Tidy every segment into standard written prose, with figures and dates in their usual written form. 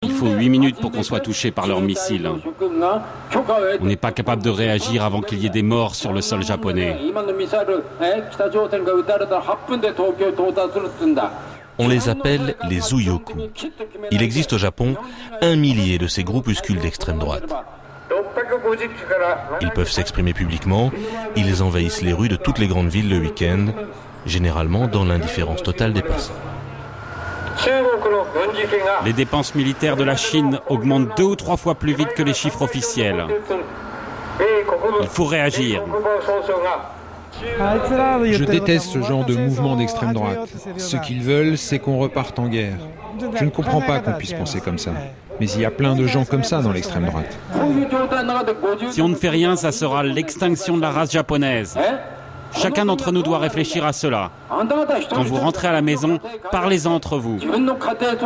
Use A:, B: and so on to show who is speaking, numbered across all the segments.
A: Il faut 8 minutes pour qu'on soit touché par leurs missiles. On n'est pas capable de réagir avant qu'il y ait des morts sur le sol japonais.
B: On les appelle les Uyoku. Il existe au Japon 1 millier de ces groupuscules d'extrême droite. Ils peuvent s'exprimer publiquement, ils envahissent les rues de toutes les grandes villes le week-end, généralement dans l'indifférence totale des passants.
A: Les dépenses militaires de la Chine augmentent 2 ou 3 fois plus vite que les chiffres officiels. Il faut réagir.
C: Je déteste ce genre de mouvement d'extrême droite. Ce qu'ils veulent, c'est qu'on reparte en guerre. Je ne comprends pas qu'on puisse penser comme ça. Mais il y a plein de gens comme ça dans l'extrême droite.
A: Si on ne fait rien, ça sera l'extinction de la race japonaise. Chacun d'entre nous doit réfléchir à cela. Quand vous rentrez à la maison, parlez-en entre vous.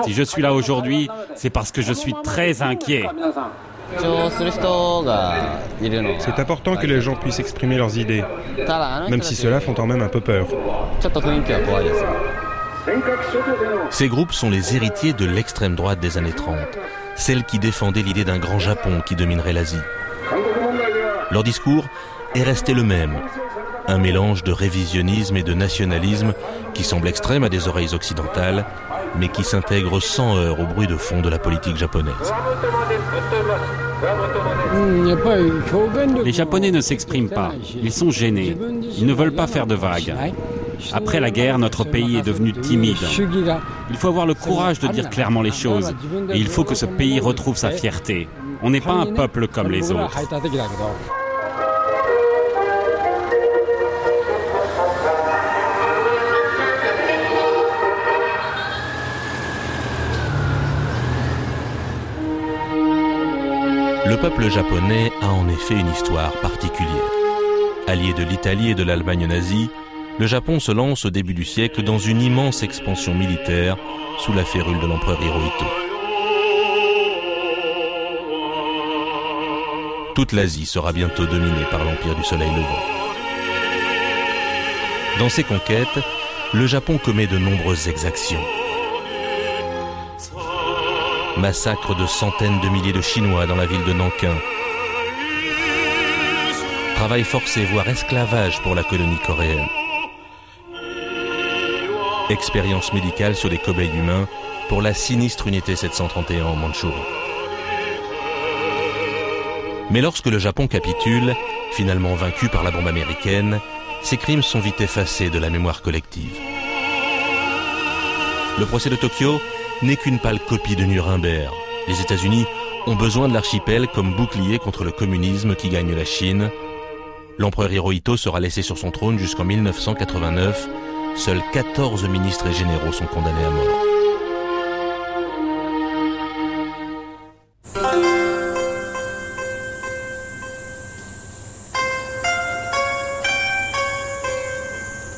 A: Si je suis là aujourd'hui, c'est parce que je suis très inquiet.
D: C'est important que les gens puissent exprimer leurs idées, même si cela font quand même un peu peur.
B: Ces groupes sont les héritiers de l'extrême droite des années 30, celle qui défendait l'idée d'un grand Japon qui dominerait l'Asie. Leur discours est resté le même, un mélange de révisionnisme et de nationalisme qui semble extrême à des oreilles occidentales, mais qui s'intègre sans heurts au bruit de fond de la politique japonaise.
A: Les Japonais ne s'expriment pas, ils sont gênés, ils ne veulent pas faire de vagues. Après la guerre, notre pays est devenu timide. Il faut avoir le courage de dire clairement les choses, et il faut que ce pays retrouve sa fierté. On n'est pas un peuple comme les autres.
B: Le peuple japonais a en effet une histoire particulière. Allié de l'Italie et de l'Allemagne nazie, le Japon se lance au début du siècle dans une immense expansion militaire sous la férule de l'empereur Hirohito. Toute l'Asie sera bientôt dominée par l'Empire du Soleil Levant. Dans ses conquêtes, le Japon commet de nombreuses exactions. Massacre de centaines de milliers de Chinois dans la ville de Nankin. Travail forcé, voire esclavage pour la colonie coréenne. Expérience médicale sur des cobayes humains pour la sinistre unité 731 en Mandchourie. Mais lorsque le Japon capitule, finalement vaincu par la bombe américaine, ces crimes sont vite effacés de la mémoire collective. Le procès de Tokyo n'est qu'une pâle copie de Nuremberg. Les États-Unis ont besoin de l'archipel comme bouclier contre le communisme qui gagne la Chine. L'empereur Hirohito sera laissé sur son trône jusqu'en 1989. Seuls 14 ministres et généraux sont condamnés à mort.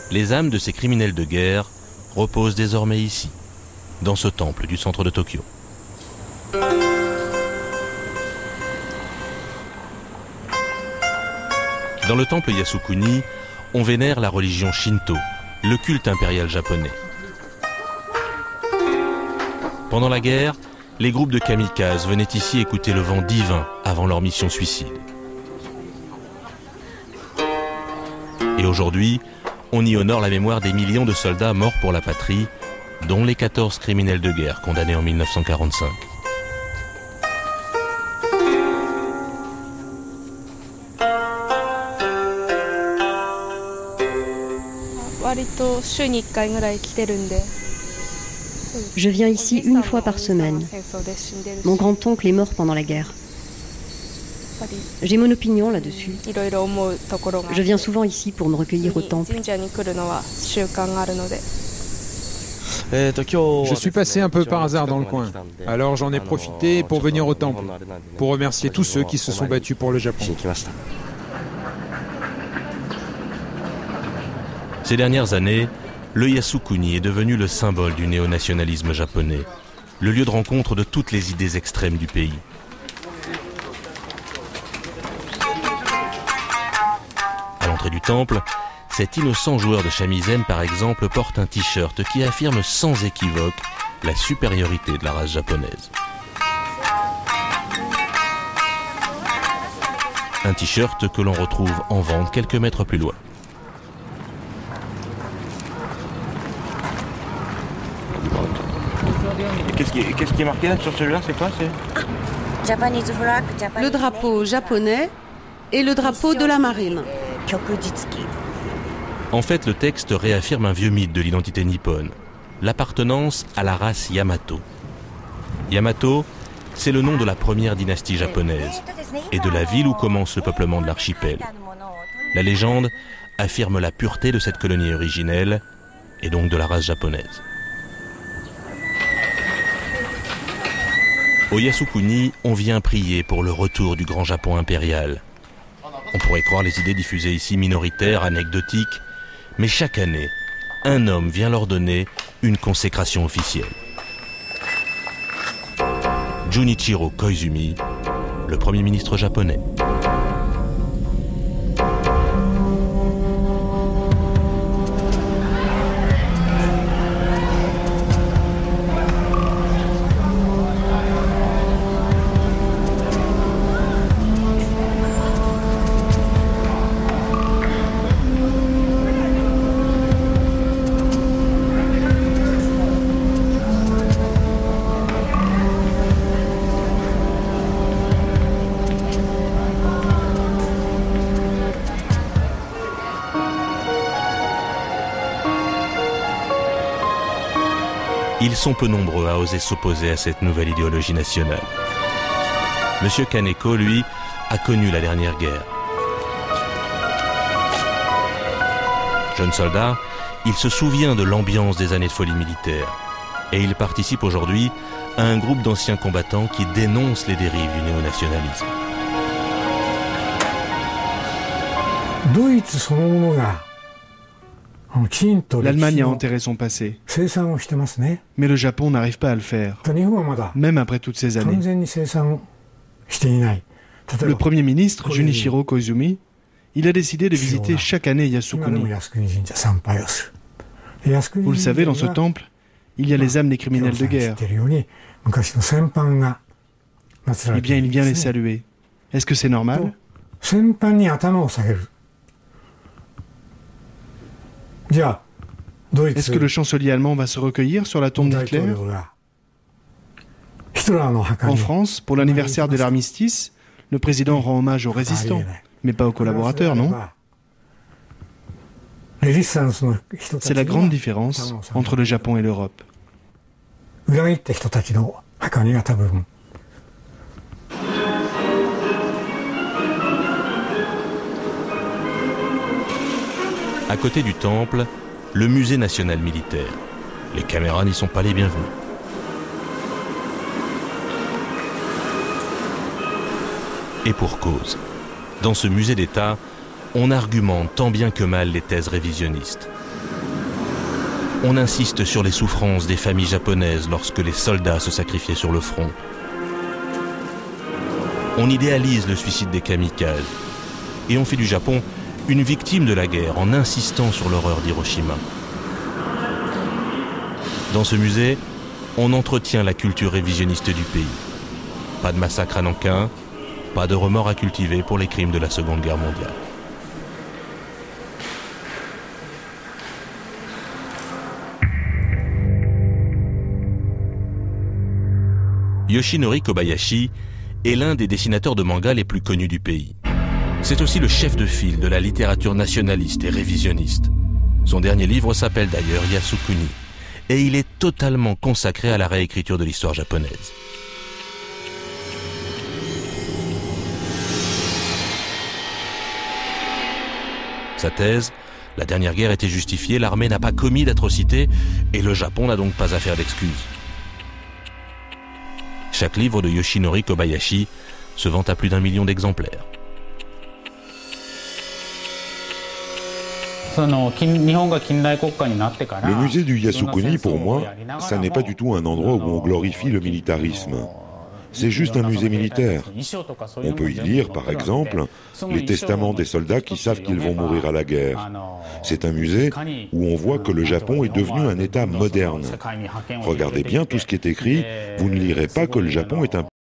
B: Les âmes de ces criminels de guerre reposent désormais ici, dans ce temple du centre de Tokyo. Dans le temple Yasukuni, on vénère la religion Shinto, le culte impérial japonais. Pendant la guerre, les groupes de kamikazes venaient ici écouter le vent divin avant leur mission suicide. Et aujourd'hui, on y honore la mémoire des millions de soldats morts pour la patrie, dont les 14 criminels de guerre condamnés en 1945.
E: Je viens ici 1 fois par semaine. Mon grand-oncle est mort pendant la guerre. J'ai mon opinion là-dessus. Je viens souvent ici pour me recueillir au temple.
C: Je suis passé un peu par hasard dans le coin. Alors j'en ai profité pour venir au temple, pour remercier tous ceux qui se sont battus pour le Japon.
B: Ces dernières années, le Yasukuni est devenu le symbole du néo-nationalisme japonais, le lieu de rencontre de toutes les idées extrêmes du pays. À l'entrée du temple, cet innocent joueur de shamisen, par exemple, porte un t-shirt qui affirme sans équivoque la supériorité de la race japonaise. Un t-shirt que l'on retrouve en vente quelques mètres plus loin.
F: Qu'est-ce qui est marqué là sur celui-là? C'est quoi?
G: Le drapeau japonais et le drapeau de la marine.
B: En fait, le texte réaffirme un vieux mythe de l'identité nippone, l'appartenance à la race Yamato. Yamato, c'est le nom de la première dynastie japonaise et de la ville où commence le peuplement de l'archipel. La légende affirme la pureté de cette colonie originelle et donc de la race japonaise. Au Yasukuni, on vient prier pour le retour du grand Japon impérial. On pourrait croire les idées diffusées ici minoritaires, anecdotiques, mais chaque année, un homme vient leur donner une consécration officielle. Junichiro Koizumi, le Premier ministre japonais. Ils sont peu nombreux à oser s'opposer à cette nouvelle idéologie nationale. Monsieur Kaneko, lui, a connu la dernière guerre. Jeune soldat, il se souvient de l'ambiance des années de folie militaire. Et il participe aujourd'hui à un groupe d'anciens combattants qui dénoncent les dérives du néonationalisme.
H: L'Allemagne a enterré son passé, mais le Japon n'arrive pas à le faire, même après toutes ces années. Le Premier ministre, Junichiro Koizumi, il a décidé de visiter chaque année Yasukuni. Vous le savez, dans ce temple, il y a les âmes des criminels de guerre. Eh bien, il vient les saluer. Est-ce que c'est normal ? Est-ce que le chancelier allemand va se recueillir sur la tombe d'Hitler ? En France, pour l'anniversaire de l'armistice, le président rend hommage aux résistants, mais pas aux collaborateurs, non ? C'est la grande différence entre le Japon et l'Europe.
B: À côté du temple, le musée national militaire. Les caméras n'y sont pas les bienvenues. Et pour cause. Dans ce musée d'État, on argumente tant bien que mal les thèses révisionnistes. On insiste sur les souffrances des familles japonaises lorsque les soldats se sacrifiaient sur le front. On idéalise le suicide des kamikazes. Et on fait du Japon une victime de la guerre en insistant sur l'horreur d'Hiroshima. Dans ce musée, on entretient la culture révisionniste du pays. Pas de massacre à Nankin, pas de remords à cultiver pour les crimes de la Seconde Guerre mondiale. Yoshinori Kobayashi est l'un des dessinateurs de manga les plus connus du pays. C'est aussi le chef de file de la littérature nationaliste et révisionniste. Son dernier livre s'appelle d'ailleurs Yasukuni, et il est totalement consacré à la réécriture de l'histoire japonaise. Sa thèse, la dernière guerre était justifiée, l'armée n'a pas commis d'atrocités, et le Japon n'a donc pas à faire d'excuses. Chaque livre de Yoshinori Kobayashi se vend à plus d'1 million d'exemplaires.
I: Le musée du Yasukuni, pour moi, ça n'est pas du tout un endroit où on glorifie le militarisme. C'est juste un musée militaire. On peut y lire, par exemple, les testaments des soldats qui savent qu'ils vont mourir à la guerre. C'est un musée où on voit que le Japon est devenu un État moderne. Regardez bien tout ce qui est écrit, vous ne lirez pas que le Japon est un